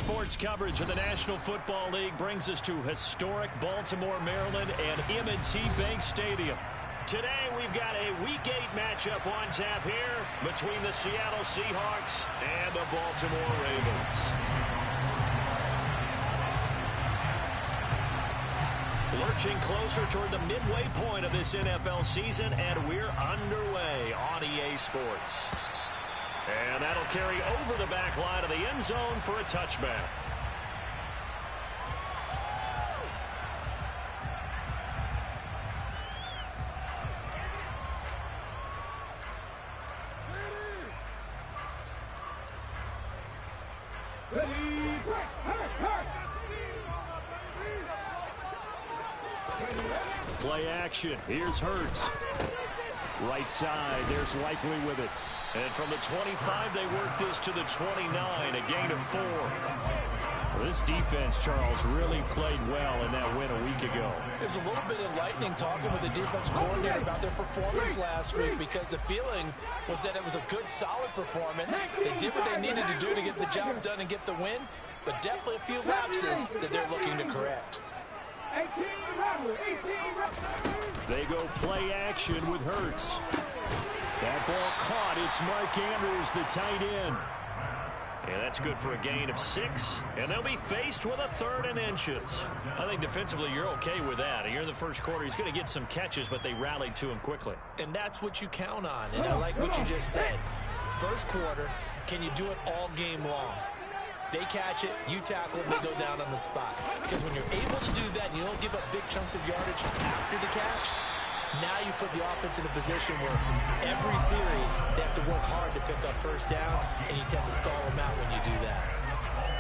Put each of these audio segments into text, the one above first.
sports coverage of the National Football League brings us to historic Baltimore, Maryland, and M&T Bank Stadium. Today, we've got a Week 8 matchup on tap here between the Seattle Seahawks and the Baltimore Ravens. Lurching closer toward the midway point of this NFL season, and we're underway on EA Sports. And that'll carry over the back line of the end zone for a touchback. Play action. Here's Hurts. Right side. There's Likely with it. And from the 25, they work this to the 29, a gain of 4. Well, this defense, Charles, really played well in that win a week ago. It was a little bit enlightening talking with the defense coordinator about their performance last week, because the feeling was that it was a good, solid performance. They did what they needed to do to get the job done and get the win, but definitely a few lapses that they're looking to correct. They go play action with Hurts. That ball caught. It's Mark Andrews, the tight end. And that's good for a gain of 6. And they'll be faced with a 3rd and inches. I think defensively you're okay with that. Here in the first quarter, he's going to get some catches, but they rallied to him quickly. And that's what you count on. And I like what you just said. First quarter, can you do it all game long? They catch it, you tackle it, they go down on the spot. Because when you're able to do that and you don't give up big chunks of yardage after the catch, now you put the offense in a position where every series they have to work hard to pick up first downs, and you tend to stall them out when you do that.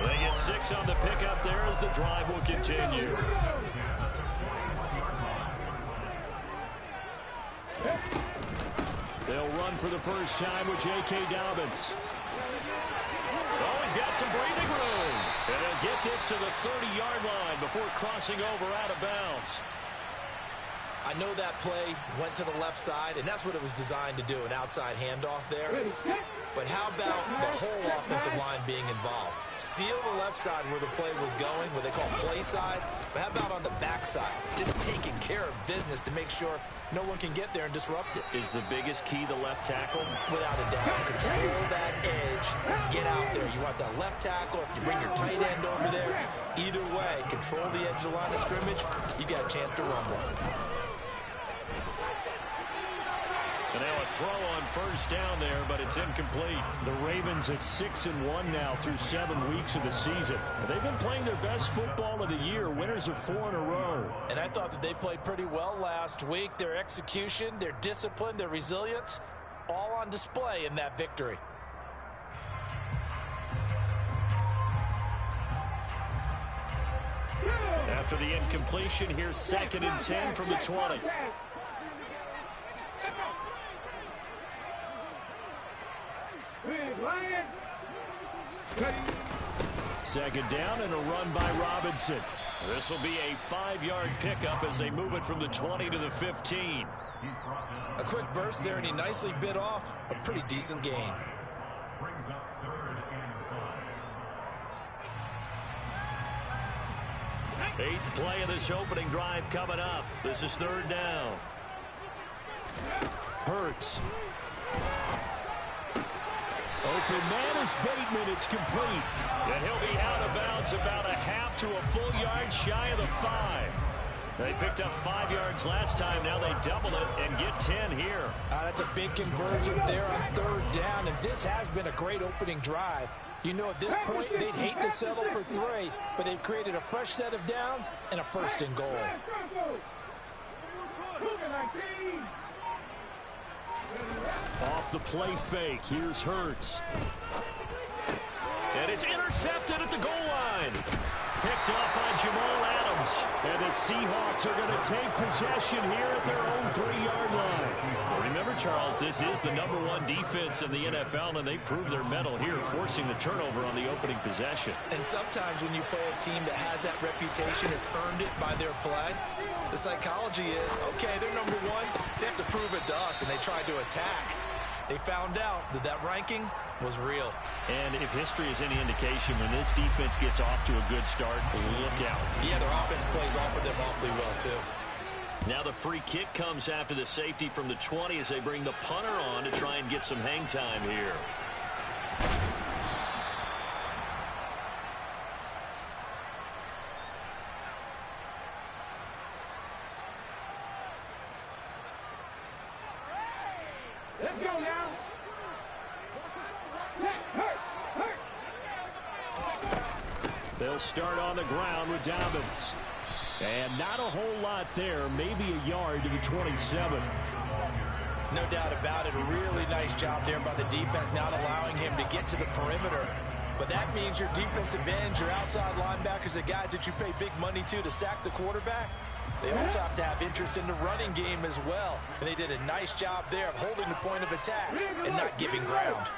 They get 6 on the pickup there as the drive will continue. They'll run for the first time with J.K. Dobbins. Oh, he's got some breathing room. And they'll get this to the 30-yard line before crossing over out of bounds. I know that play went to the left side, and that's what it was designed to do, an outside handoff there. But how about the whole offensive line being involved? Seal the left side where the play was going, what they call play side, but how about on the back side? Just taking care of business to make sure no one can get there and disrupt it. Is the biggest key the left tackle? Without a doubt. Control that edge. Get out there. You want that left tackle. If you bring your tight end over there, either way, control the edge of the line of scrimmage, you got a chance to run one. And now a throw on first down there, but it's incomplete. The Ravens at 6-1 now through 7 weeks of the season. They've been playing their best football of the year, winners of 4 in a row. And I thought that they played pretty well last week. Their execution, their discipline, their resilience, all on display in that victory. After the incompletion, here's 2nd and 10 from the 20. Second down and a run by Robinson. This will be a 5-yard pickup as they move it from the 20 to the 15. A quick burst there, and he nicely bit off a pretty decent gain. Eighth play of this opening drive coming up. This is 3rd down. Hurts. Open man is Bateman. It's complete. And he'll be out of bounds about a half to a full yard shy of the 5. They picked up 5 yards last time. Now they double it and get 10 here. That's a big conversion there on 3rd down. And this has been a great opening drive. You know, at this point, they'd hate to settle for 3, but they've created a fresh set of downs and a 1st and goal. Off the play fake, here's Hurts. And it's intercepted at the goal line. Picked up by Jamal Adams. And the Seahawks are going to take possession here at their own 3-yard line. Remember, Charles, this is the #1 defense in the NFL, and they proved their mettle here, forcing the turnover on the opening possession. And sometimes when you play a team that has that reputation, it's earned it by their play. The psychology is, okay, they're #1. They have to prove it to us, and they try to attack. They found out that that ranking was real. And if history is any indication, when this defense gets off to a good start, look out. Yeah, their offense plays off of them awfully well, too. Now the free kick comes after the safety from the 20 as they bring the punter on to try and get some hang time here. Let's go now. They'll start on the ground with Dobbins. And not a whole lot there, maybe a yard to the 27. No doubt about it. A really nice job there by the defense, not allowing him to get to the perimeter. But that means your defensive ends, your outside linebackers, the guys that you pay big money to sack the quarterback, they also have to have interest in the running game as well. And they did a nice job there of holding the point of attack and not giving ground.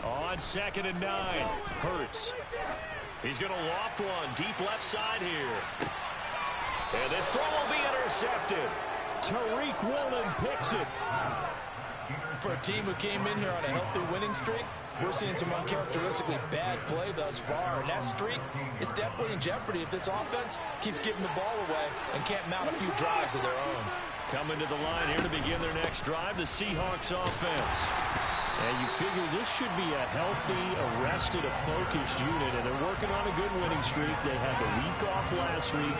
On 2nd and 9, Hurts. He's going to loft one deep left side here. And this throw will be intercepted. Tariq Woolen picks it. For a team who came in here on a healthy winning streak, we're seeing some uncharacteristically bad play thus far. And that streak is definitely in jeopardy if this offense keeps giving the ball away and can't mount a few drives of their own. Coming to the line here to begin their next drive, the Seahawks offense. And you figure this should be a healthy, arrested, a focused unit, and they're working on a good winning streak. They had the week off last week.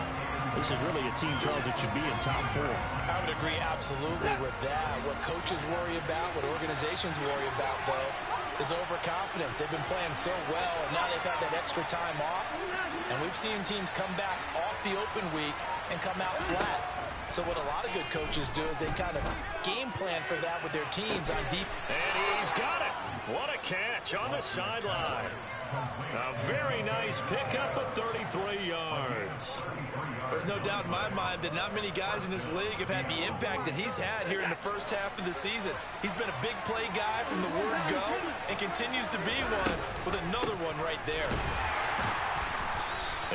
This is really a team, Charles, that should be in top 4. I would agree absolutely with that. What coaches worry about, what organizations worry about, though, is overconfidence. They've been playing so well, and now they've had that extra time off. And we've seen teams come back off the open week and come out flat. So what a lot of good coaches do is they kind of game plan for that with their teams on deep. And he's got it. What a catch on the sideline. A very nice pickup of 33 yards. There's no doubt in my mind that not many guys in this league have had the impact that he's had here in the first half of the season. He's been a big play guy from the word go and continues to be one with another one right there.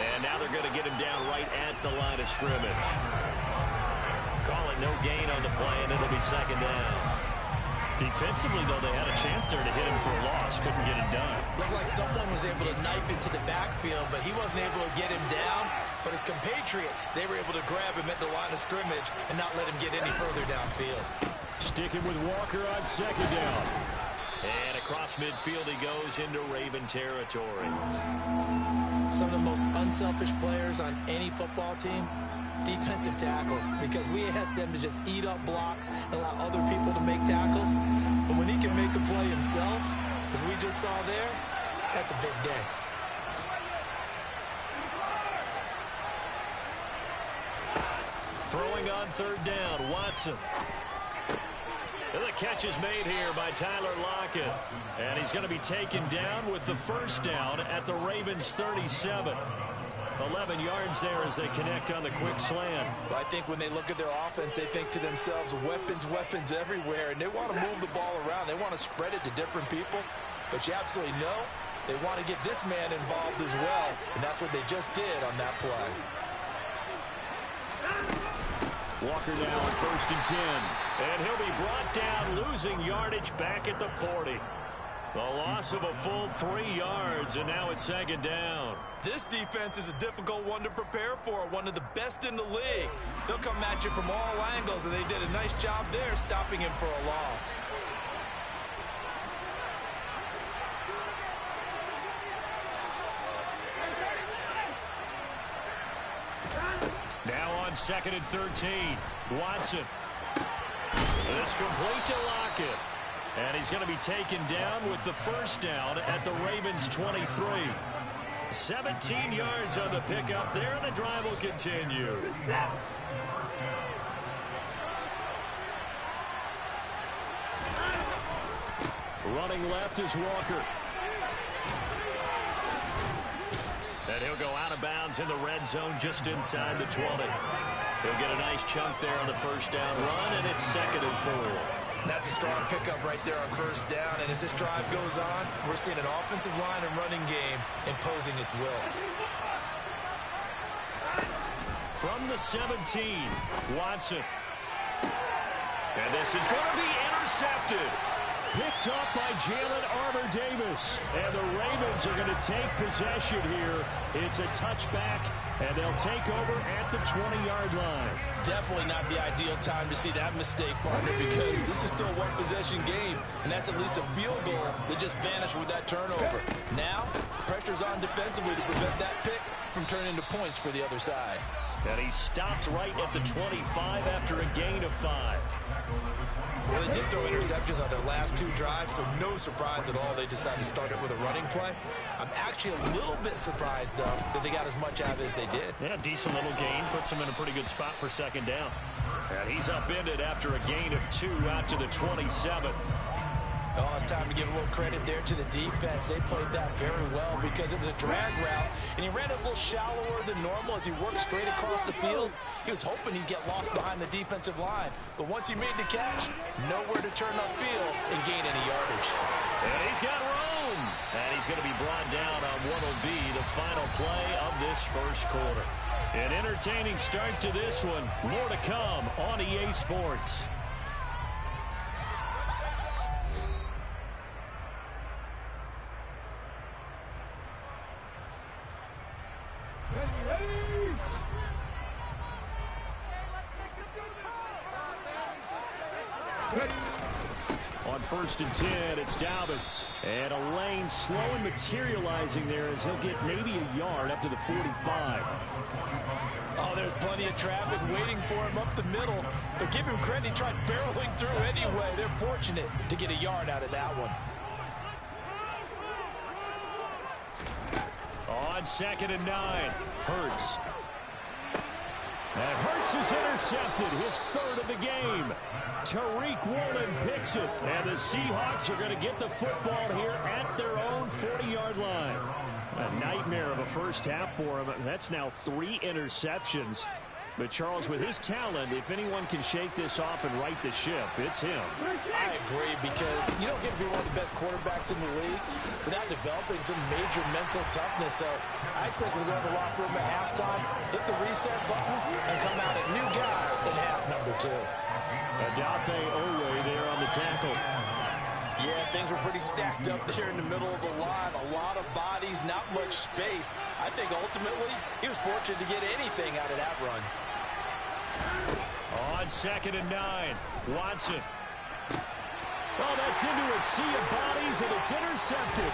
And now they're going to get him down right at the line of scrimmage. Call it no gain on the play, and it'll be 2nd down. Defensively, though, they had a chance there to hit him for a loss. Couldn't get it done. Looked like someone was able to knife into the backfield, but he wasn't able to get him down. But his compatriots, they were able to grab him at the line of scrimmage and not let him get any further downfield. Sticking with Walker on 2nd down. And across midfield he goes into Raven territory. Some of the most unselfish players on any football team, defensive tackles, because we ask them to just eat up blocks and allow other people to make tackles. But when he can make a play himself, as we just saw there, that's a big day. Throwing on 3rd down, Watson. And the catch is made here by Tyler Lockett. And he's going to be taken down with the 1st down at the Ravens 37. 11 yards there as they connect on the quick slant. Well, I think when they look at their offense, they think to themselves, weapons, weapons everywhere. And they want to move the ball around. They want to spread it to different people. But you absolutely know they want to get this man involved as well. And that's what they just did on that play. Walker now on 1st and 10. And he'll be brought down, losing yardage back at the 40. The loss of a full 3 yards, and now it's 2nd down. This defense is a difficult one to prepare for, one of the best in the league. They'll come at you from all angles, and they did a nice job there stopping him for a loss. Now on 2nd and 13, Watson. This complete to Lockett. And he's going to be taken down with the 1st down at the Ravens 23. 17 yards on the pickup there, and the drive will continue. Running left is Walker. And he'll go out of bounds in the red zone just inside the 20. He'll get a nice chunk there on the 1st down run, and it's 2nd and 4. That's a strong pickup right there on 1st down. And as this drive goes on, we're seeing an offensive line and running game imposing its will. from the 17. Watson. And this is going to be intercepted. Picked up by Jalen Armour-Davis. And the Ravens are going to take possession here. It's a touchback, and they'll take over at the 20-yard line. Definitely not the ideal time to see that mistake, partner, because this is still a one-possession game, and that's at least a field goal that just vanished with that turnover. Now, pressure's on defensively to prevent that pick from turning into points for the other side. And he stopped right at the 25 after a gain of 5. Well, they did throw interceptions on their last 2 drives, so no surprise at all they decided to start it with a running play. I'm actually a little bit surprised, though, that they got as much out of it as they did. Yeah, decent little gain. Puts them in a pretty good spot for second down. And he's upended after a gain of 2 out to the 27. Oh, it's time to give a little credit there to the defense. They played that very well because it was a drag route, and he ran it a little shallower than normal as he worked straight across the field. He was hoping he'd get lost behind the defensive line, but once he made the catch, nowhere to turn upfield and gain any yardage. And he's got room, and he's going to be brought down on what will be the final play of this first quarter. An entertaining start to this one. More to come on EA Sports. On 1st and 10, it's Dobbins. And a lane slow and materializing there as he'll get maybe a yard up to the 45. Oh, there's plenty of traffic waiting for him up the middle. But give him credit, he tried barreling through anyway. They're fortunate to get a yard out of that one. On 2nd and 9, Hurts. And Hurts is intercepted, his 3rd of the game. Tariq Woolen picks it, and the Seahawks are going to get the football here at their own 40-yard line. A nightmare of a first half for him. That's now 3 interceptions. But, Charles, with his talent, if anyone can shake this off and right the ship, it's him. I agree, because you don't get to be one of the best quarterbacks in the league without developing some major mental toughness. So I expect him to go in the locker room at halftime, hit the reset button, and come out a new guy in half number 2. Adafe Owe there on the tackle. Yeah, things were pretty stacked up there in the middle of the line. A lot of bodies, not much space. I think ultimately he was fortunate to get anything out of that run. On 2nd and 9, Watson. Oh, that's into a sea of bodies, and it's intercepted.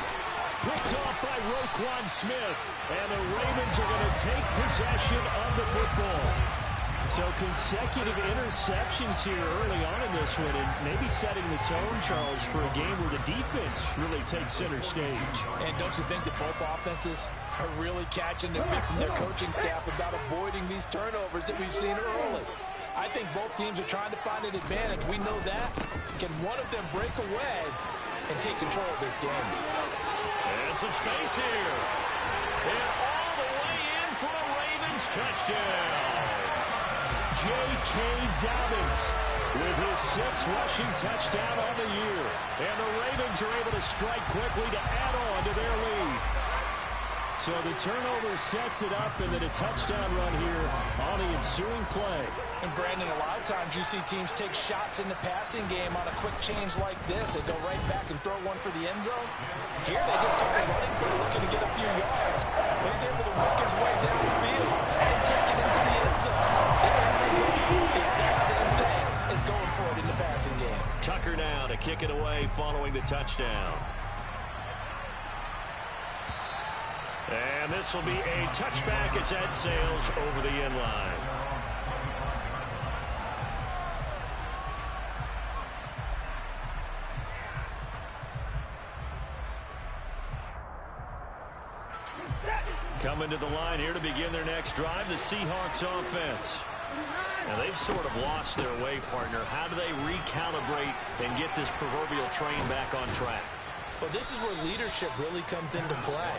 Picked off by Roquan Smith. And the Ravens are going to take possession of the football. So consecutive interceptions here early on in this one, and maybe setting the tone, Charles, for a game where the defense really takes center stage. And don't you think that both offenses are really catching the bit from their coaching staff about avoiding these turnovers that we've seen early? I think both teams are trying to find an advantage. We know that. Can one of them break away and take control of this game? And some space here. And all the way in for a Ravens touchdown. J.K. Dobbins with his 6th rushing touchdown on the year. And the Ravens are able to strike quickly to add on to their lead. So the turnover sets it up, and then a touchdown run here on the ensuing play. And Brandon, a lot of times you see teams take shots in the passing game on a quick change like this. They go right back and throw one for the end zone. Here they just keep running play, looking to get a few yards. But he's able to work his way down the field and take it into the end zone. The end result, the exact same thing as going for it in the passing game. Tucker now to kick it away following the touchdown. And this will be a touchback as that sails over the end line. Coming to the line here to begin their next drive, the Seahawks offense. Now they've sort of lost their way, partner. How do they recalibrate and get this proverbial train back on track? Well, this is where leadership really comes into play.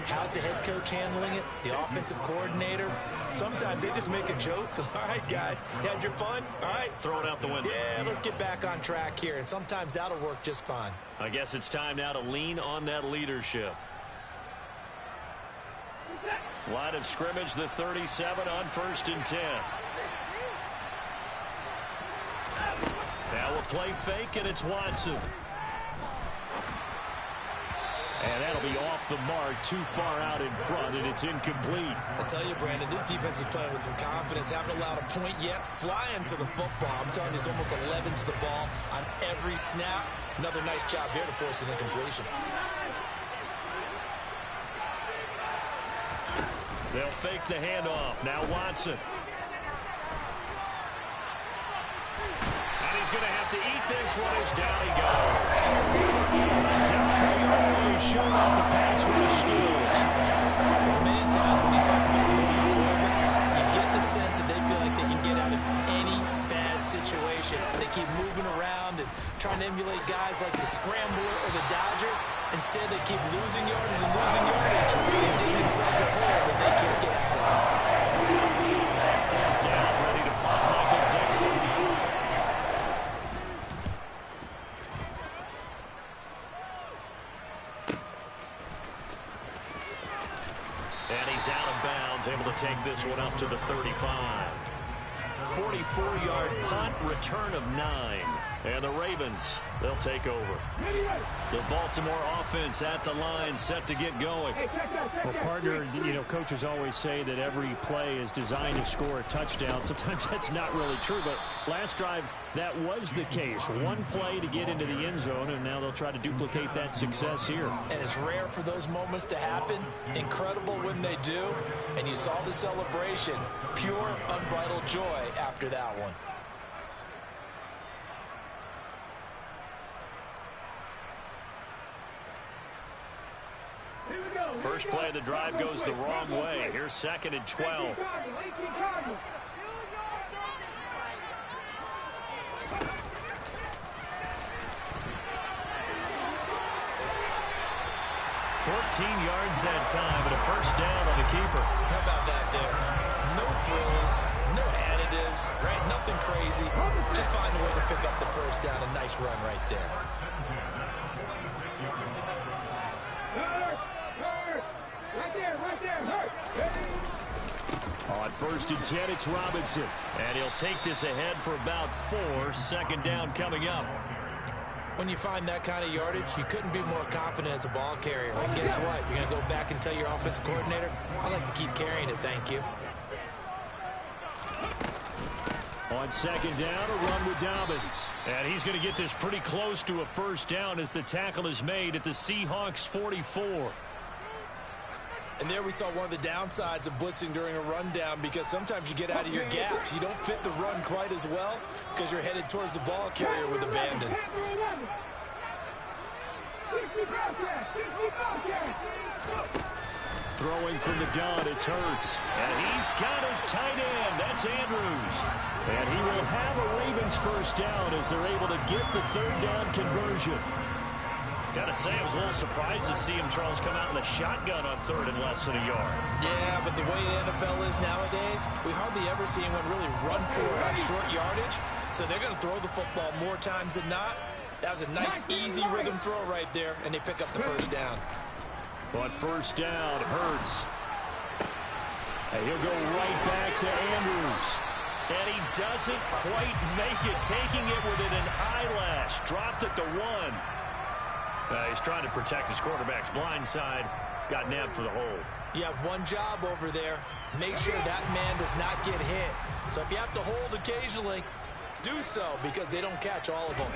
How's the head coach handling it? The offensive coordinator? Sometimes they just make a joke. All right, guys, you had your fun? All right. Throw it out the window. Yeah, let's get back on track here. And sometimes that'll work just fine. I guess it's time now to lean on that leadership. Line of scrimmage, the 37 on 1st and 10. Now a play fake, and it's Watson. And that'll be off the mark, too far out in front, and it's incomplete. I tell you, Brandon, this defense is playing with some confidence. Haven't allowed a point yet. Flying to the football. I'm telling you, it's almost 11 to the ball on every snap. Another nice job there to force an incompletion. They'll fake the handoff. Now Watson. And he's going to have to eat this one as down he goes. Doubtful really showing off the pass with his skills. Many times when you talk about mobile quarterbacks, you get the sense that they feel like they can get out of any bad situation. They keep moving around and trying to emulate guys like the Scrambler or the Dodger. Instead, they keep losing yardage and losing yardage and dig themselves a hole that they can't get out of. Fourth down, ready to punt Michael Dixon. And he's out of bounds, able to take this one up to the 35. 44-yard punt, return of 9. And the Ravens, they'll take over. The Baltimore offense at the line, set to get going. Well, partner, coaches always say that every play is designed to score a touchdown. Sometimes that's not really true, but last drive, that was the case. One play to get into the end zone, and now they'll try to duplicate that success here. And it's rare for those moments to happen. Incredible when they do. And you saw the celebration. Pure, unbridled joy after that one. First play of the drive goes the wrong way. Here's 2nd and 12. Yards that time, and a first down on the keeper. How about that there? No frills, no additives, right? Nothing crazy. Just find a way to pick up the first down. A nice run right there. On 1st and 10, it's Robinson. And he'll take this ahead for about 4. 2nd down coming up. When you find that kind of yardage, you couldn't be more confident as a ball carrier. And guess what? You're going to go back and tell your offensive coordinator, I like to keep carrying it, thank you. On 2nd down, a run with Dobbins. And he's going to get this pretty close to a first down as the tackle is made at the Seahawks 44. And there we saw one of the downsides of blitzing during a rundown, because sometimes you get out of your gaps. You don't fit the run quite as well because you're headed towards the ball carrier with abandon. Throwing from the gun, it's Hurts. And he's got his tight end. That's Andrews. And he will have a Ravens first down as they're able to get the 3rd down conversion. Gotta say, I was a little surprised to see him, Charles, come out in the shotgun on 3rd and less than a yard. Yeah, but the way the NFL is nowadays, we hardly ever see anyone really run for it on short yardage. So they're going to throw the football more times than not. That was a nice, easy rhythm throw right there, and they pick up the first down. On 1st down, Hurts. And he'll go right back to Andrews. And he doesn't quite make it, taking it within an eyelash. Dropped at the 1. He's trying to protect his quarterback's blind side. Got nabbed for the hold. You have one job over there. Make sure that man does not get hit. So if you have to hold occasionally, do so, because they don't catch all of them.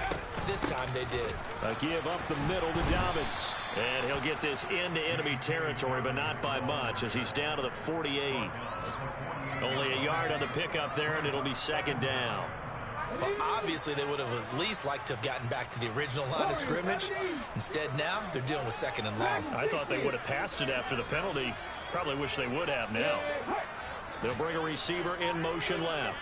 This time they did. A give up the middle to Dobbins. And he'll get this into enemy territory, but not by much, as he's down to the 48. Only a yard on the pickup there, and it'll be 2nd down. Well, obviously, they would have at least liked to have gotten back to the original line of scrimmage. Instead, now they're dealing with 2nd and long. I thought they would have passed it after the penalty. Probably wish they would have now. They'll bring a receiver in motion left.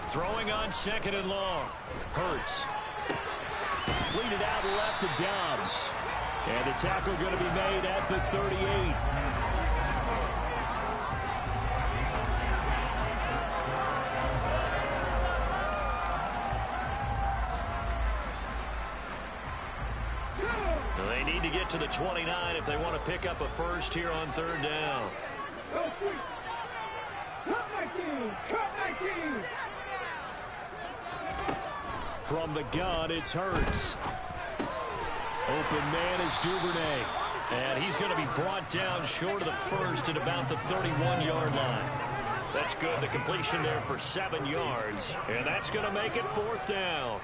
Throwing on 2nd and long. Hurts. Leaded out left to Dobbs. And the tackle going to be made at the 38. need to get to the 29 if they want to pick up a first here on third down. Cut my team! Cut my team! From the gun, it's Hurts. Open man is Duvernay. And he's going to be brought down short of the first at about the 31-yard line. That's good. The completion there for 7 yards. And that's going to make it fourth down.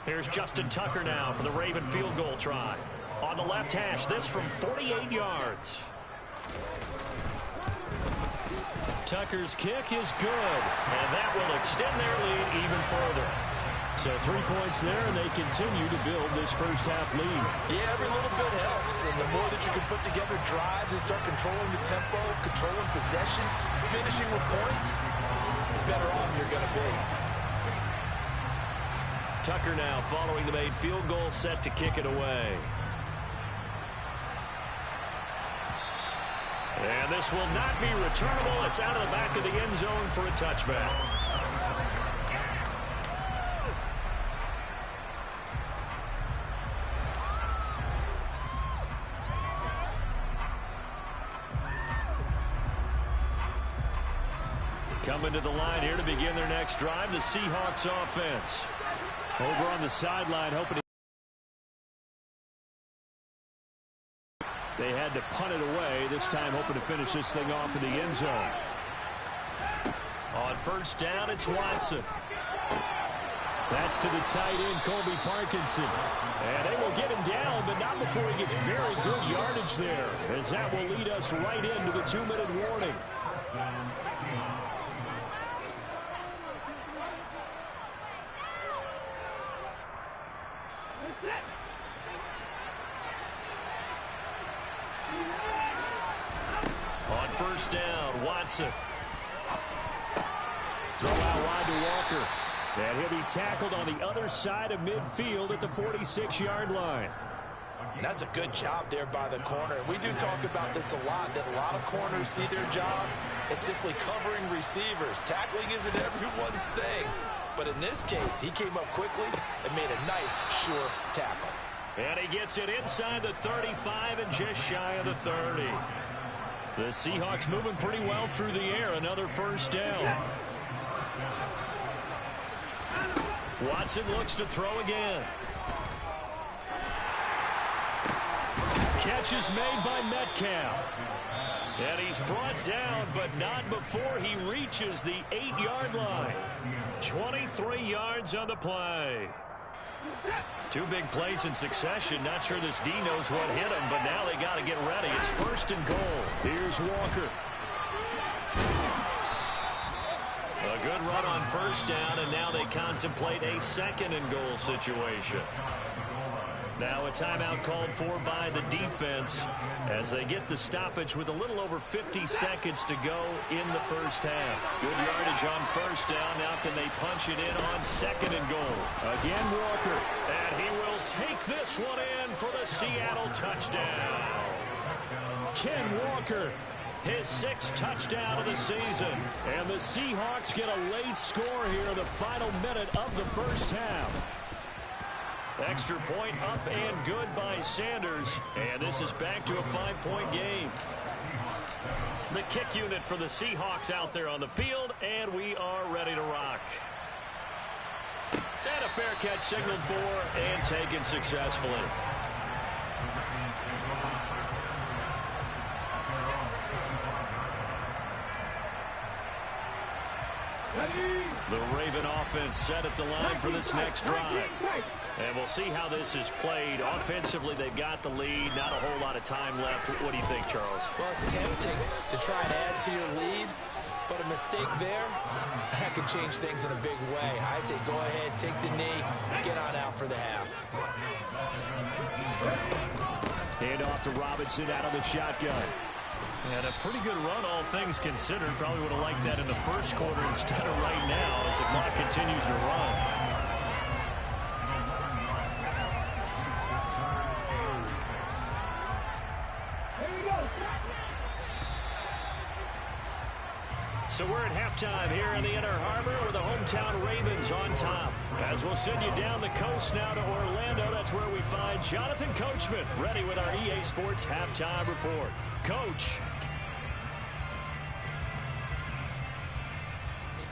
Here's Justin Tucker now for the Raven field goal try. On the left hash, this from 48 yards. Tucker's kick is good. And that will extend their lead even further. So 3 points there, and they continue to build this first-half lead. Yeah, every little bit helps. And the more that you can put together drives and start controlling the tempo, controlling possession, finishing with points, the better off you're going to be. Tucker now following the made field goal, set to kick it away. And this will not be returnable. It's out of the back of the end zone for a touchback. Coming to the line here to begin their next drive, the Seahawks offense. Over on the sideline, hoping they had to punt it away. This time hoping to finish this thing off in the end zone. On first down, it's Watson. That's to the tight end, Colby Parkinson. And they will get him down, but not before he gets very good yardage there, as that will lead us right into the 2-minute warning. On first down, Watson. Throw out wide to Walker. And he'll be tackled on the other side of midfield at the 46-yard line. That's a good job there by the corner. We do talk about this a lot, that a lot of corners see their job as simply covering receivers. Tackling isn't everyone's thing. But in this case, he came up quickly and made a nice, sure tackle. And he gets it inside the 35 and just shy of the 30. The Seahawks moving pretty well through the air. Another first down. Watson looks to throw again. Catch is made by Metcalf. And he's brought down, but not before he reaches the 8-yard line. 23 yards on the play. 2 big plays in succession. Not sure this D knows what hit him, but now they got to get ready. It's first and goal. Here's Walker. A good run on first down, and now they contemplate a second and goal situation. Now a timeout called for by the defense as they get the stoppage with a little over 50 seconds to go in the first half. Good yardage on first down. Now can they punch it in on second and goal? Again, Walker. And he will take this one in for the Seattle touchdown. Ken Walker. His 6th touchdown of the season. And the Seahawks get a late score here in the final minute of the first half. Extra point up and good by Sanders. And this is back to a 5-point game. The kick unit for the Seahawks out there on the field, and we are ready to rock. And a fair catch signaled for and taken successfully. The Raven offense set at the line for this next drive. And we'll see how this is played. Offensively, they've got the lead. Not a whole lot of time left. What do you think, Charles? Well, it's tempting to try and add to your lead, but a mistake there, that could change things in a big way. I say go ahead, take the knee, get on out for the half. Hand off to Robinson out of the shotgun. And a pretty good run, all things considered. Probably would have liked that in the first quarter instead of right now as the clock continues to run. So we're at halftime here in the Inner Harbor with the hometown Ravens on top. As we'll send you down the coast now to Orlando, that's where we find Jonathan Coachman ready with our EA Sports halftime report. Coach.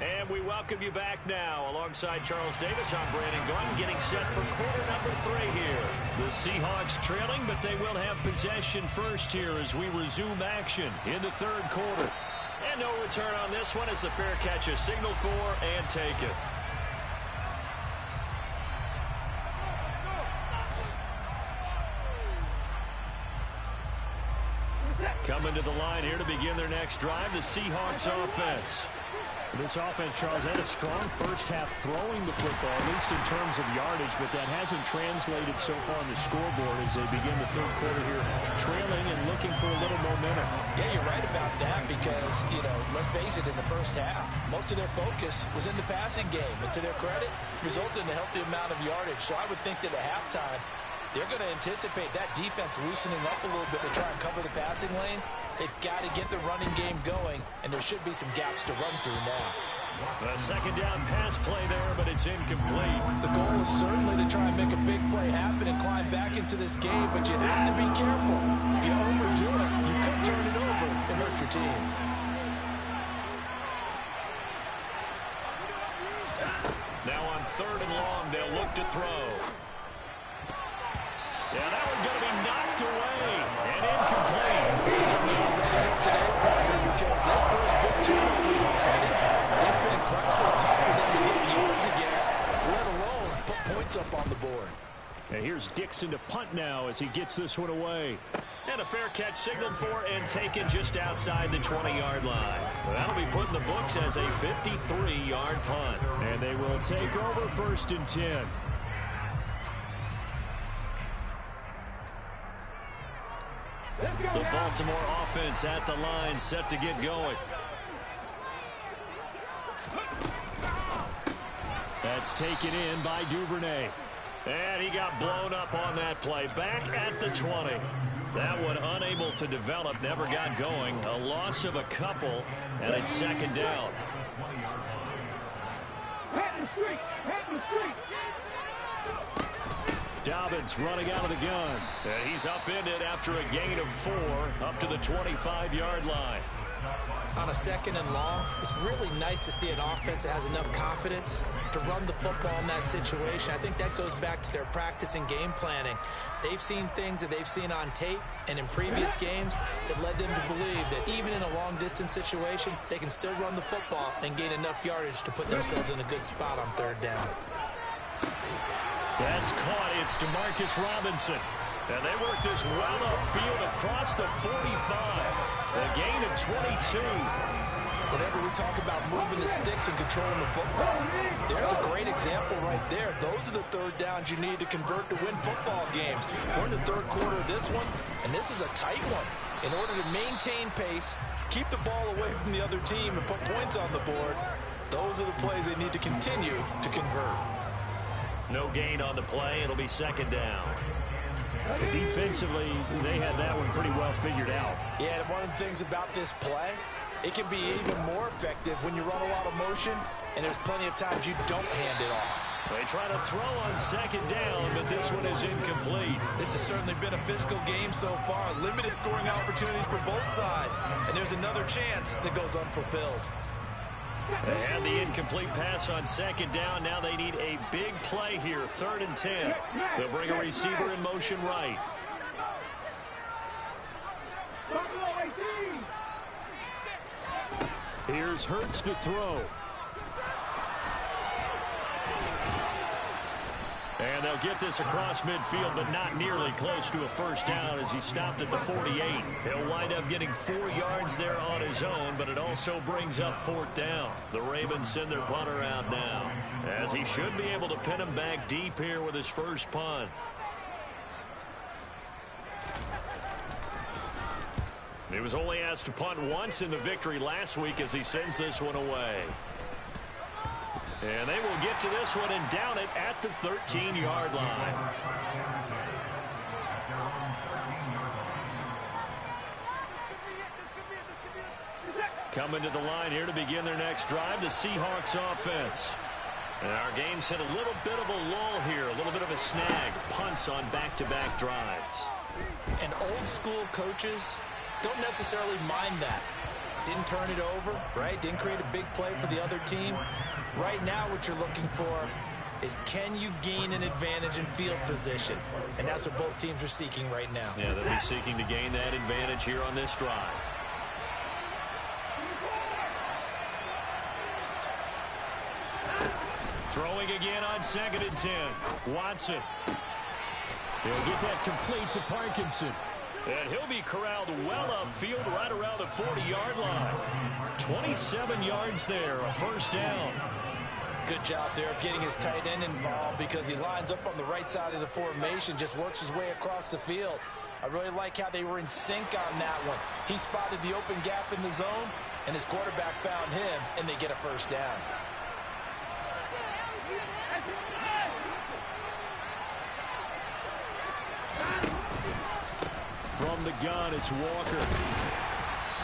And we welcome you back now. Alongside Charles Davis, I'm Brandon Gordon, getting set for quarter number 3 here. The Seahawks trailing, but they will have possession first here as we resume action in the third quarter. And no return on this one as the fair catch is signaled for and taken. Coming to the line here to begin their next drive, the Seahawks offense. This offense, Charles, had a strong first half throwing the football, at least in terms of yardage, but that hasn't translated so far on the scoreboard as they begin the third quarter here, trailing and looking for a little momentum. Yeah, you're right about that because, let's face it, in the first half, most of their focus was in the passing game. And to their credit, resulted in a healthy amount of yardage. So I would think that at halftime, they're going to anticipate that defense loosening up a little bit to try and cover the passing lanes. They've got to get the running game going, and there should be some gaps to run through now. A second down pass play there, but it's incomplete. The goal is certainly to try and make a big play happen and climb back into this game, but you have to be careful. If you overdo it, you could turn it over and hurt your team. Now on third and long, they'll look to throw. Yeah, that one's going to be knocked away and incomplete. Certainly not ready up today, probably because that first big turnovers already. It's been incredibly tough for them to get yards against, let alone put points up on the board. And here's Dixon to punt now as he gets this one away. And a fair catch signaled for and taken just outside the 20-yard line. That'll be put in the books as a 53-yard punt. And they will take over 1st and 10. The Baltimore offense at the line, set to get going. That's taken in by Duvernay. And he got blown up on that play. Back at the 20. That one unable to develop, never got going. A loss of a couple, and it's second down. Dobbins running out of the gun. And he's upended after a gain of 4 up to the 25-yard line. On a second and long, it's really nice to see an offense that has enough confidence to run the football in that situation. I think that goes back to their practice and game planning. They've seen things that they've seen on tape and in previous games that led them to believe that even in a long-distance situation, they can still run the football and gain enough yardage to put themselves in a good spot on third down. That's caught. It's DeMarcus Robinson. And they work this well upfield across the 45. A gain of 22. Whenever we talk about moving the sticks and controlling the football, there's a great example right there. Those are the third downs you need to convert to win football games. We're in the third quarter of this one, and this is a tight one. In order to maintain pace, keep the ball away from the other team, and put points on the board, those are the plays they need to continue to convert. No gain on the play. It'll be second down. Defensively, they had that one pretty well figured out. Yeah, and one of the things about this play, it can be even more effective when you run a lot of motion, and there's plenty of times you don't hand it off. They try to throw on second down, but this one is incomplete. This has certainly been a physical game so far. Limited scoring opportunities for both sides, and there's another chance that goes unfulfilled. They had the incomplete pass on second down. Now they need a big play here, 3rd and 10. They'll bring a receiver in motion right. Here's Hurts to throw. And they'll get this across midfield, but not nearly close to a first down as he stopped at the 48. He'll wind up getting 4 yards there on his own, but it also brings up 4th down. The Ravens send their punter out now, as he should be able to pin him back deep here with his first punt. He was only asked to punt once in the victory last week as he sends this one away. And they will get to this one and down it at the 13-yard line. Coming to the line here to begin their next drive, the Seahawks offense. And our game's hit a little bit of a lull here, a little bit of a snag. Punts on back-to-back drives. And old-school coaches don't necessarily mind that. Didn't turn it over, right? Didn't create a big play for the other team. Right now what you're looking for is, can you gain an advantage in field position? And that's what both teams are seeking right now. Yeah, they'll be seeking to gain that advantage here on this drive. Throwing again on 2nd and 10. Watson. He'll get that complete to Parkinson. And he'll be corralled well upfield right around the 40-yard line. 27 yards there, a first down. Good job there of getting his tight end involved, because he lines up on the right side of the formation, just works his way across the field. I really like how they were in sync on that one. He spotted the open gap in the zone, and his quarterback found him, and they get a first down. From the gun, it's Walker.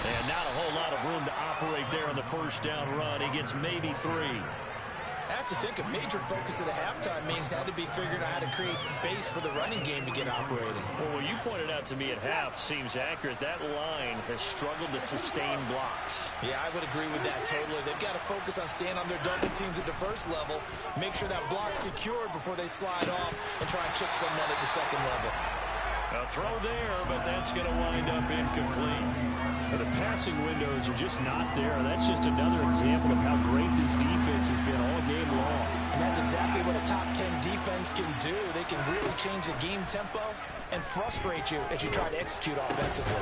And not a whole lot of room to operate there on the first down run. He gets maybe 3. I have to think a major focus at the halftime means had to be figuring out how to create space for the running game to get operating. Well, what you pointed out to me at half seems accurate. That line has struggled to sustain blocks. Yeah, I would agree with that totally. They've got to focus on staying on their double teams at the first level, make sure that block's secured before they slide off and try and chip someone at the second level. A throw there, but that's going to wind up incomplete. The passing windows are just not there. That's just another example of how great this defense has been all game long. And that's exactly what a top 10 defense can do. They can really change the game tempo and frustrate you as you try to execute offensively.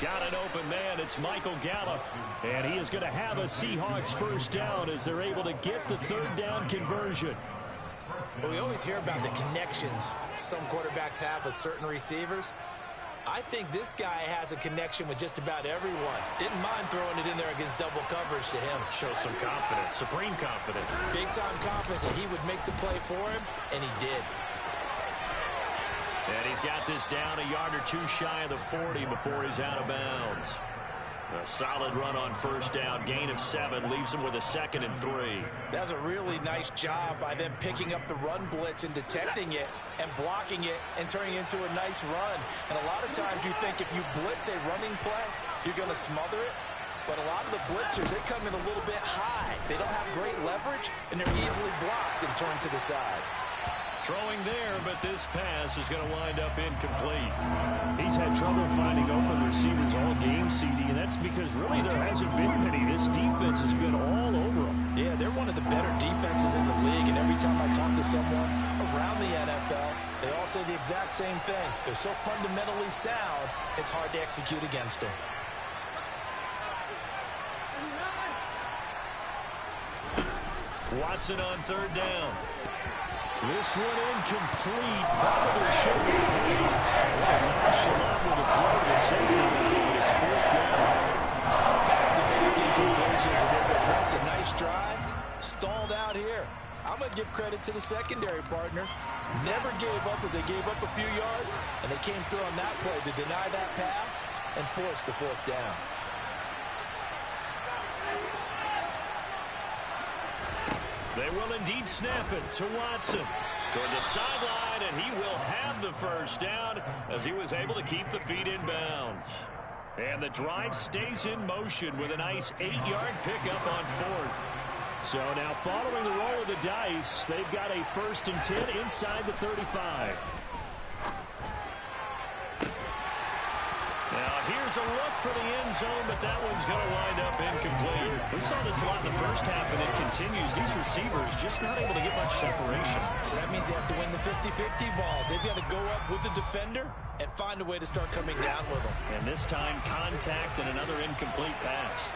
Got an open man. It's Michael Gallup. And he is going to have a Seahawks first down as they're able to get the 3rd down conversion. Well, we always hear about the connections some quarterbacks have with certain receivers. I think this guy has a connection with just about everyone. Didn't mind throwing it in there against double coverage to him. Shows some confidence, supreme confidence. Big-time confidence that he would make the play for him, and he did. And he's got this down a yard or two shy of the 40 before he's out of bounds. A solid run on first down, gain of 7, leaves him with a 2nd and 3. That's a really nice job by them picking up the run blitz and detecting it and blocking it and turning it into a nice run. And a lot of times you think if you blitz a running play, you're going to smother it. But a lot of the blitzers, they come in a little bit high. They don't have great leverage, and they're easily blocked and turned to the side. Throwing there, but this pass is going to wind up incomplete. He's had trouble finding open receivers all game, CD, and that's because really there hasn't been many. This defense has been all over them. Yeah, they're one of the better defenses in the league, and every time I talk to someone around the NFL, they all say the exact same thing. They're so fundamentally sound, it's hard to execute against them. Watson on 3rd down. This one incomplete. Probably should be picked. Nonchalant with a throw to safety, but it's 4th down. Back-to-back incompletions, and it was once a nice drive. Stalled out here. I'm going to give credit to the secondary partner. Never gave up as they gave up a few yards, and they came through on that play to deny that pass and force the 4th down. They will indeed snap it to Watson. Toward the sideline, and he will have the first down as he was able to keep the feet in bounds. And the drive stays in motion with a nice 8-yard pickup on 4th. So now following the roll of the dice, they've got a 1st and 10 inside the 35. Now here's a look for the end zone, but that one's going to wind up incomplete. We saw this a lot in the first half, and it continues. These receivers just not able to get much separation. So that means they have to win the 50-50 balls. They've got to go up with the defender and find a way to start coming down with them. And this time, contact and another incomplete pass.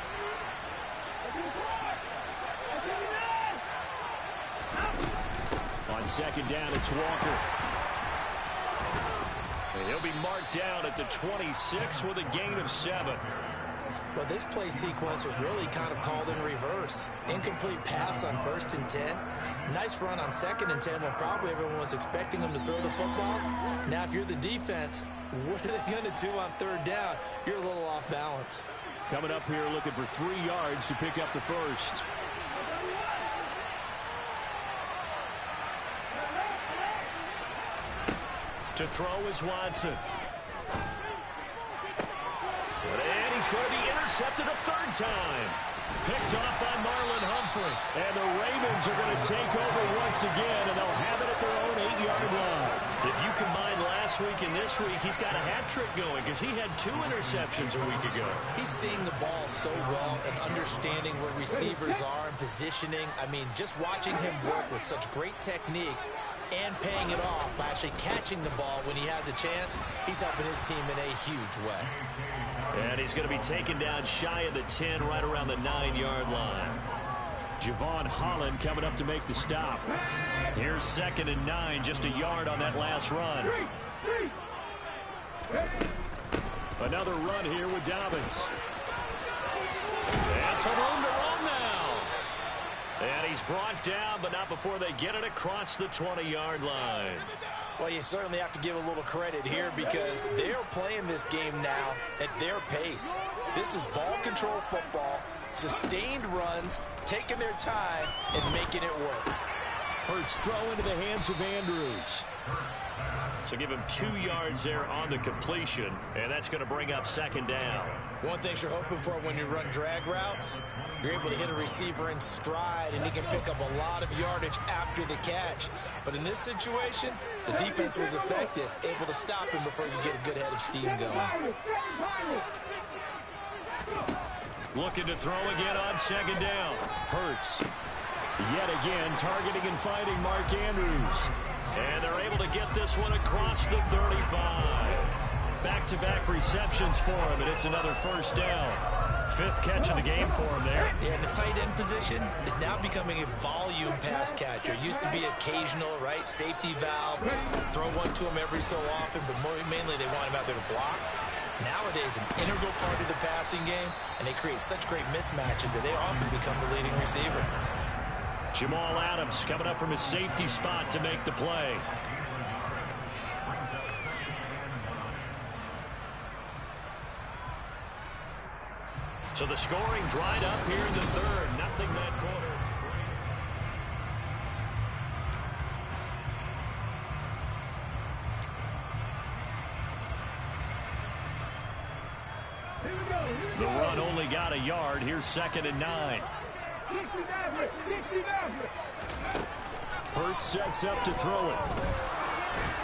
On 2nd down, it's Walker. And he'll be marked down at the 26 with a gain of 7. Well, this play sequence was really kind of called in reverse. Incomplete pass on 1st and 10. Nice run on 2nd and 10 when probably everyone was expecting them to throw the football. Now, if you're the defense, what are they going to do on 3rd down? You're a little off balance. coming up here looking for 3 yards to pick up the first. To throw is Watson. And he's going to be intercepted a 3rd time. Picked off by Marlon Humphrey. And the Ravens are going to take over once again, and they'll have it at their own 8-yard line. If you combine last week and this week, he's got a hat trick going because he had 2 interceptions a week ago. He's seeing the ball so well and understanding where receivers are and positioning. I mean, just watching him work with such great technique and paying it off by actually catching the ball when he has a chance, he's helping his team in a huge way. And he's going to be taken down shy of the 10, right around the 9-yard line. Javon Holland coming up to make the stop. Here's 2nd and 9, just a yard on that last run. Another run here with Dobbins. And some room to run now. And he's brought down, but not before they get it across the 20-yard line. Well, you certainly have to give a little credit here because they're playing this game now at their pace. This is ball control football, sustained runs, taking their time, and making it work. Hurts throw into the hands of Andrews. So give him 2 yards there on the completion, and that's going to bring up 2nd down. One thing you're hoping for when you run drag routes, you're able to hit a receiver in stride, and he can pick up a lot of yardage after the catch. But in this situation, the defense was effective, able to stop him before you get a good head of steam going. Looking to throw again on 2nd down. Hurts. Yet again, targeting and finding Mark Andrews. And they're able to get this one across the 35. Back-to-back receptions for him, and it's another 1st down. 5th catch of the game for him there. Yeah, and the tight end position is now becoming a volume pass catcher. Used to be occasional, right? Safety valve. Throw one to him every so often, but mainly they want him out there to block. Nowadays, an integral part of the passing game, and they create such great mismatches that they often become the leading receiver. Jamal Adams coming up from his safety spot to make the play. So the scoring dried up here in the 3rd. Nothing that quarter. The run only got a yard. Here's 2nd and 9. Hurts sets up to throw it.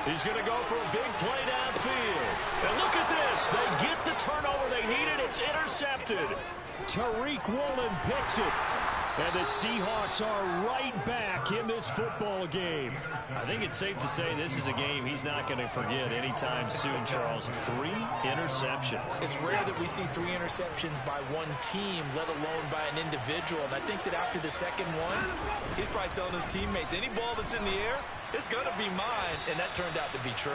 He's going to go for a big play downfield. And look at this. They get the turnover they needed. It's intercepted. Tariq Woolen picks it. And the Seahawks are right back in this football game. I think it's safe to say this is a game he's not going to forget anytime soon, Charles. 3 interceptions. It's rare that we see 3 interceptions by one team, let alone by an individual. And I think that after the 2nd one, he's probably telling his teammates, any ball that's in the air, it's going to be mine. And that turned out to be true.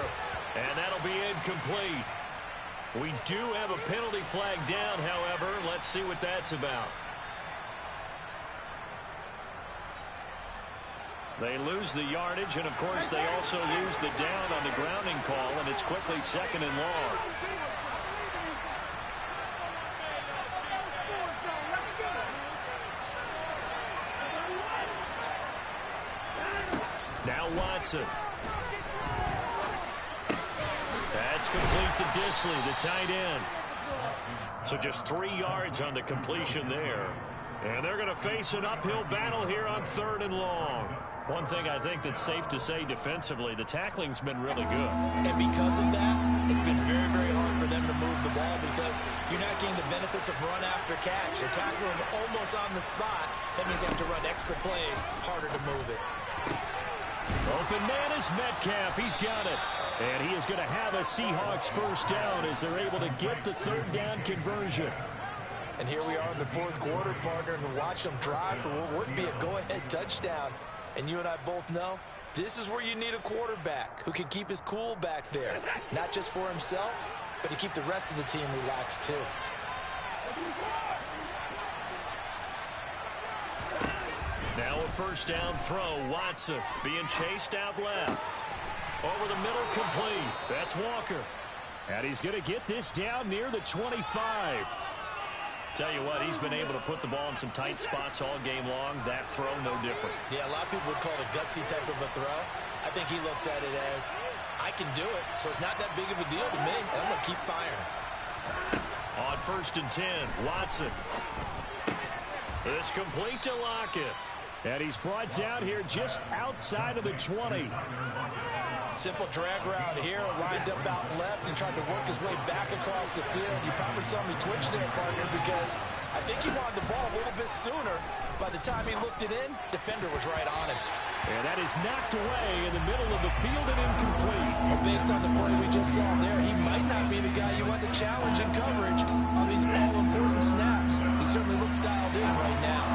And that'll be incomplete. We do have a penalty flag down, however. Let's see what that's about. They lose the yardage, and, of course, they also lose the down on the grounding call, and it's quickly 2nd and long. Now Watson. That's complete to Disley, the tight end. So just 3 yards on the completion there. And they're going to face an uphill battle here on 3rd and long. One thing I think that's safe to say defensively, the tackling's been really good. And because of that, it's been very, very hard for them to move the ball because you're not getting the benefits of run after catch. They're tackling them almost on the spot. That means you have to run extra plays, harder to move it. Open man is Metcalf. He's got it. And he is going to have a Seahawks 1st down as they're able to get the 3rd down conversion. And here we are in the 4th quarter, partner, and watch them drive for what would be a go-ahead touchdown. And you and I both know this is where you need a quarterback who can keep his cool back there. Not just for himself, but to keep the rest of the team relaxed too. Now a 1st down throw. Watson being chased out left. Over the middle, complete. That's Walker. And he's going to get this down near the 25. Tell you what, he's been able to put the ball in some tight spots all game long. That throw, no different. Yeah, a lot of people would call it a gutsy type of a throw. I think he looks at it as, I can do it, so it's not that big of a deal to me, and I'm going to keep firing. On 1st and 10, Watson. It's complete to Lockett. And he's brought down here just outside of the 20. Simple drag route here, lined up out left and tried to work his way back across the field. You probably saw me twitch there, partner, because I think he wanted the ball a little bit sooner. By the time he looked it in, defender was right on him. And that is knocked away in the middle of the field and incomplete. Well, based on the play we just saw there, he might not be the guy you want to challenge in coverage on these all-important snaps. He certainly looks dialed in right now.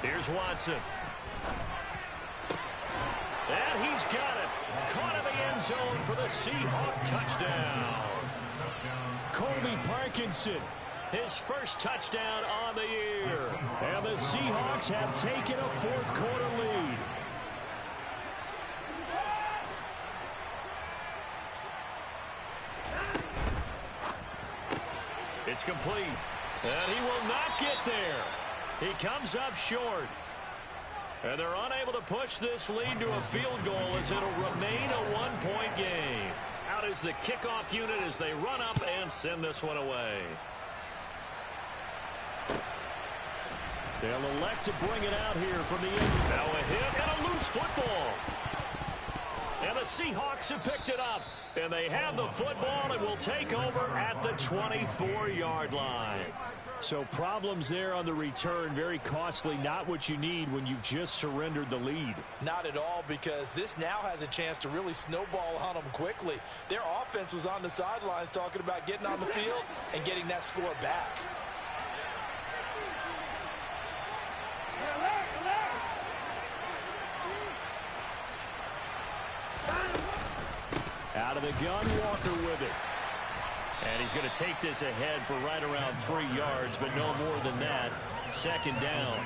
Here's Watson. And he's got it. Caught in the end zone for the Seahawk touchdown. Colby Parkinson, his first touchdown on the year. And the Seahawks have taken a fourth-quarter lead. It's complete. And he will not get there. He comes up short. And they're unable to push this lead to a field goal as it'll remain a one-point game. Out is the kickoff unit as they run up and send this one away. They'll elect to bring it out here from the end. Now a hit and a loose football. And the Seahawks have picked it up. And they have the football and will take over at the 24-yard line. So problems there on the return, very costly, not what you need when you've just surrendered the lead. Not at all, because this now has a chance to really snowball on them quickly. Their offense was on the sidelines talking about getting on the field and getting that score back. Out of the gun, Walker with it. And he's going to take this ahead for right around 3 yards, but no more than that. 2nd down.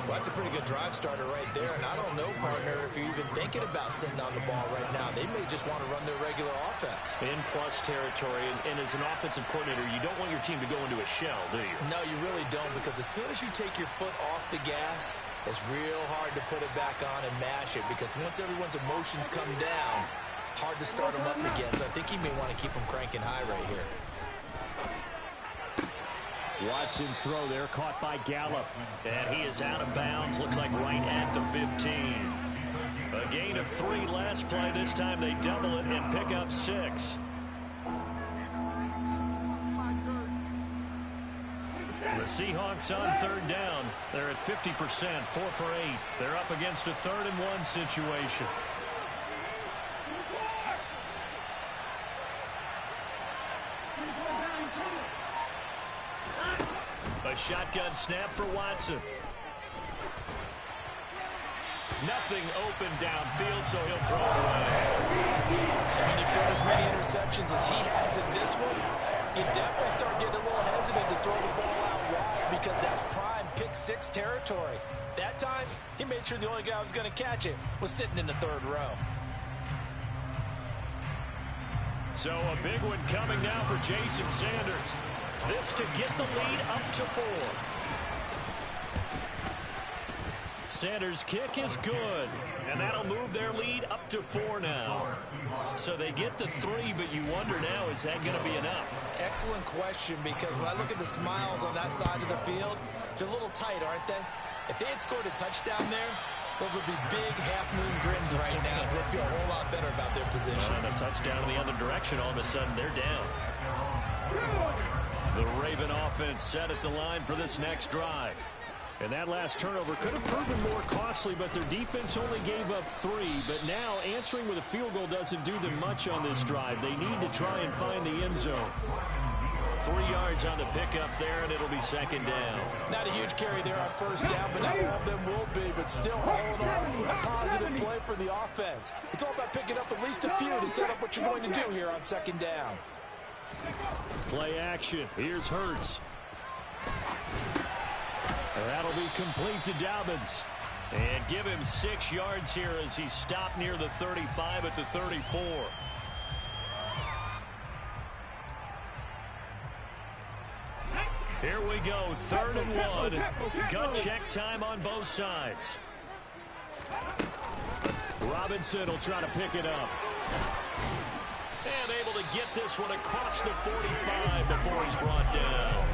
Well, that's a pretty good drive starter right there. And I don't know, partner, if you're even thinking about sitting on the ball right now. They may just want to run their regular offense. In plus territory. And as an offensive coordinator, you don't want your team to go into a shell, do you? No, you really don't, because as soon as you take your foot off the gas, it's real hard to put it back on and mash it, because once everyone's emotions come down, hard to start them up again. So I think he may want to keep them cranking high right here. Watson's throw there caught by Gallup. And he is out of bounds. Looks like right at the 15. A gain of 3 last play. This time they double it and pick up 6. The Seahawks on 3rd down. They're at 50%, 4 for 8. They're up against a 3rd and 1 situation. A shotgun snap for Watson. Nothing open downfield, so he'll throw it away. When you've got as many interceptions as he has in this one, you definitely start getting a little hesitant to throw the ball out wide, because that's prime pick 6 territory. That time, he made sure the only guy who was going to catch it was sitting in the 3rd row. So a big one coming now for Jason Sanders. This to get the lead up to 4. Sanders' kick is good, and that'll move their lead up to 4 now. So they get the 3, but you wonder now, is that going to be enough? Excellent question, because when I look at the smiles on that side of the field, they're a little tight, aren't they? If they had scored a touchdown there, those would be big half-moon grins right now, because they'd feel a whole lot better about their position. And a touchdown in the other direction, all of a sudden they're down. The Raven offense set at the line for this next drive. And that last turnover could have proven more costly, but their defense only gave up 3. But now answering with a field goal doesn't do them much on this drive. They need to try and find the end zone. 3 yards on the pickup there, and it'll be 2nd down. Not a huge carry there on 1st down, but not all of them will be. But still, hold on, a positive play for the offense. It's all about picking up at least a few to set up what you're going to do here on 2nd down. Play action. Here's Hurts. And that'll be complete to Dobbins. And give him 6 yards here as he stopped near the 35 at the 34. Here we go, 3rd and 1. Gut check time on both sides. Robinson will try to pick it up. And able to get this one across the 45 before he's brought down.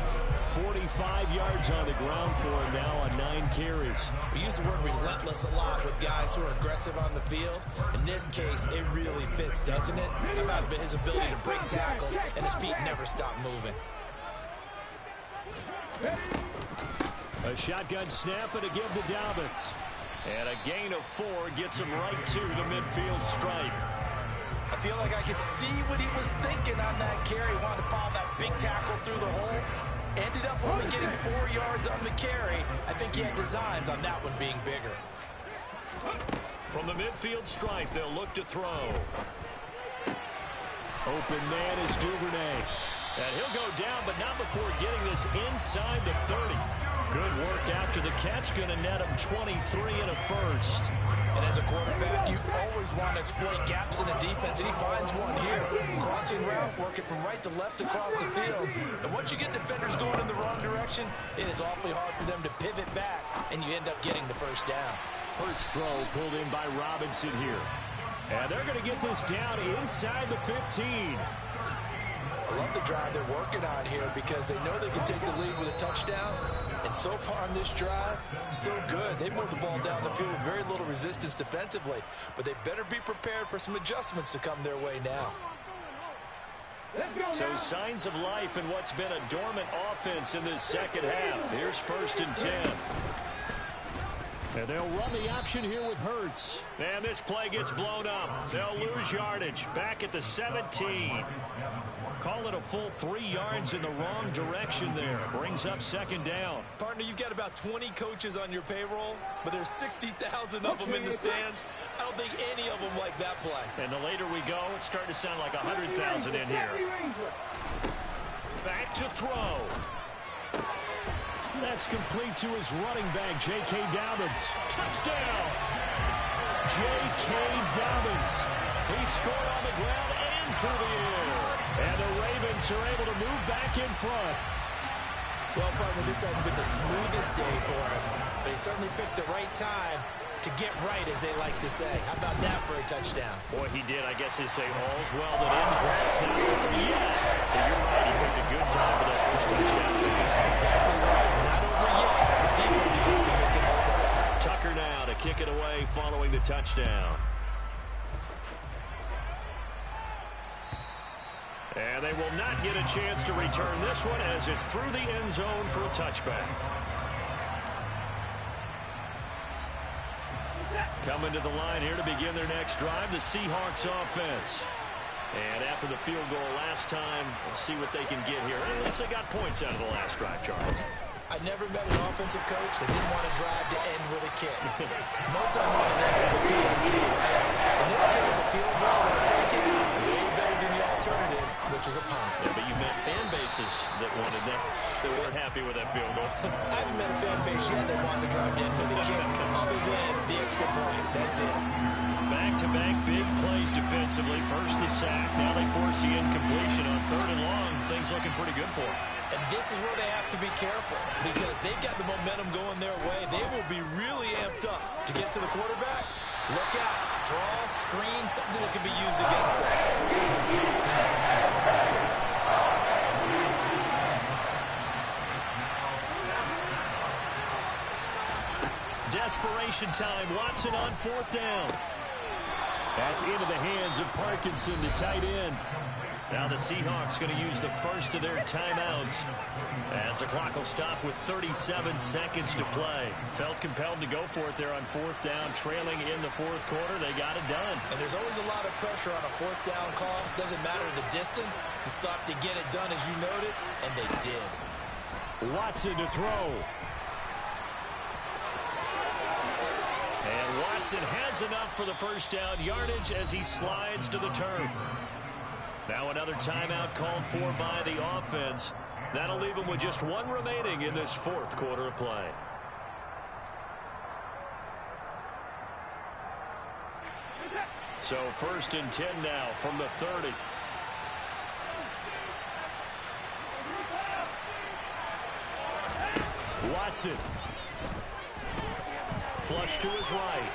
45 yards on the ground for him now on 9 carries. We use the word relentless a lot with guys who are aggressive on the field. In this case, it really fits, doesn't it? How about his ability to break tackles and his feet never stop moving? A shotgun snap and a give to Dobbins. And a gain of 4 gets him right to the midfield stripe. I feel like I could see what he was thinking on that carry. He wanted to follow that big tackle through the hole. Ended up only getting 4 yards on the carry. I think he had designs on that one being bigger. From the midfield stripe, they'll look to throw. Open man is Duvernay. And he'll go down, but not before getting this inside the 30. Good work after the catch. Going to net him 23 and a first. And as a quarterback, you always want to exploit gaps in the defense, and he finds one here. Crossing route, working from right to left across the field. And once you get defenders going in the wrong direction, it is awfully hard for them to pivot back, and you end up getting the first down. Hurts throw pulled in by Robinson here. And they're going to get this down inside the 15. I love the drive they're working on here because they know they can take the lead with a touchdown. And so far on this drive, so good. They moved the ball down the field with very little resistance defensively. But they better be prepared for some adjustments to come their way now. So signs of life in what's been a dormant offense in this second half. Here's 1st and 10. And they'll run the option here with Hurts. And this play gets blown up. They'll lose yardage. Back at the 17. Call it a full 3 yards in the wrong direction there. Brings up 2nd down. Partner, you've got about 20 coaches on your payroll, but there's 60,000 of them in the stands. I don't think any of them like that play. And the later we go, it's starting to sound like 100,000 in here. Back to throw. That's complete to his running back, J.K. Dobbins. Touchdown! J.K. Dobbins. He scored on the ground and through the air. And the Ravens are able to move back in front. Well, partner, this hasn't been the smoothest day for him. But he certainly picked the right time to get right, as they like to say. How about that for a touchdown? Boy, he did. I guess they say all's well that ends well. It's not over yet. But you're right. He picked a good time for that first touchdown. Exactly right. Not over yet. The defense is going to make it over. Tucker now to kick it away following the touchdown. And they will not get a chance to return this one as it's through the end zone for a touchback. Coming to the line here to begin their next drive, the Seahawks offense. And after the field goal last time, we'll see what they can get here. At least they got points out of the last drive, Charles. I never met an offensive coach that didn't want to drive to end with a kick. Most of them want to end with a PAT, right? In this case, a field goal, they'll take it way better than the alternative, which is a punt. Yeah, but you met fan bases that wanted that, that weren't happy with that field goal. I haven't met a fan base yet that wants to drive to end with a kick, other than the extra point. That's it. Back-to-back big plays defensively. First the sack. Now they force the incompletion on 3rd and long. Things looking pretty good for them. And this is where they have to be careful because they've got the momentum going their way. They will be really amped up to get to the quarterback. Look out. Draw, screen, something that can be used against them. Desperation time. Watson on 4th down. That's into the hands of Parkinson, the tight end. Now the Seahawks going to use the first of their timeouts as the clock will stop with 37 seconds to play. Felt compelled to go for it there on 4th down, trailing in the 4th quarter. They got it done. And there's always a lot of pressure on a 4th down call. Doesn't matter the distance. You stop to get it done, as you noted, and they did. Watson to throw. And Watson has enough for the first down yardage as he slides to the turf. Now another timeout called for by the offense. That'll leave them with just one remaining in this 4th quarter of play. So 1st and 10 now from the 30. Watson. Flush to his right.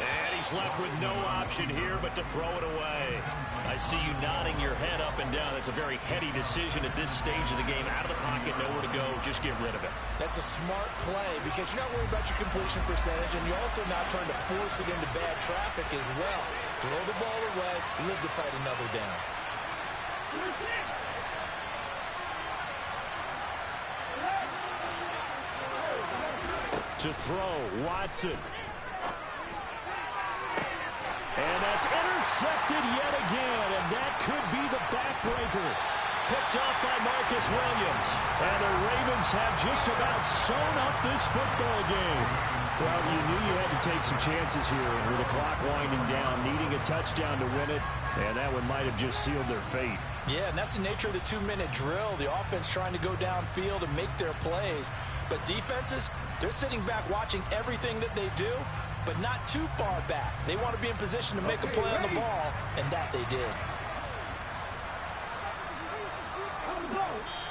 And he's left with no option here but to throw it away. I see you nodding your head up and down. That's a very heady decision at this stage of the game. Out of the pocket, nowhere to go. Just get rid of it. That's a smart play because you're not worried about your completion percentage, and you're also not trying to force it into bad traffic as well. Throw the ball away, live to fight another down. To throw, Watson. And that's intercepted yet again, and that could be the backbreaker. Picked off by Marcus Williams. And the Ravens have just about sewn up this football game. Well, you knew you had to take some chances here with the clock winding down, needing a touchdown to win it, and that one might have just sealed their fate. Yeah, and that's the nature of the 2-minute drill. The offense trying to go downfield and make their plays. But defenses, they're sitting back watching everything that they do, but not too far back. They want to be in position to make a play on the ball, and that they did.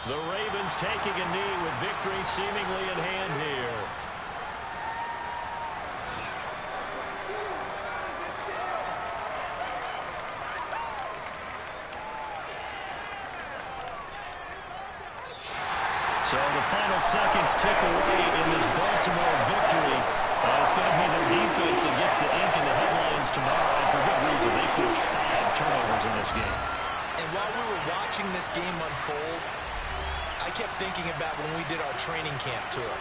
The Ravens taking a knee with victory seemingly in hand here. So the final seconds tick away in this Baltimore victory. It's going to be their defense that gets the ink in the headlines tomorrow, and for good reason. They forced 5 turnovers in this game. And while we were watching this game unfold, I kept thinking about when we did our training camp tour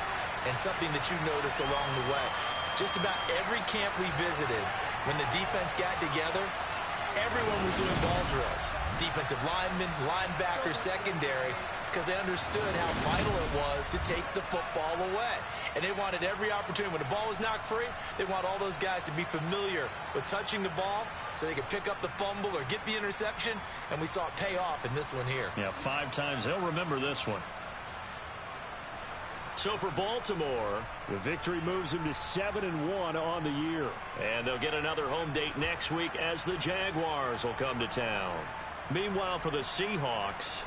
and something that you noticed along the way. Just about every camp we visited, when the defense got together, everyone was doing ball drills. Defensive linemen, linebackers, secondary, because they understood how vital it was to take the football away. And they wanted every opportunity. When the ball was knocked free, they want all those guys to be familiar with touching the ball so they could pick up the fumble or get the interception. And we saw it pay off in this one here. Yeah, 5 times. They'll remember this one. So for Baltimore, the victory moves them to 7-1 on the year. And they'll get another home date next week as the Jaguars will come to town. Meanwhile, for the Seahawks,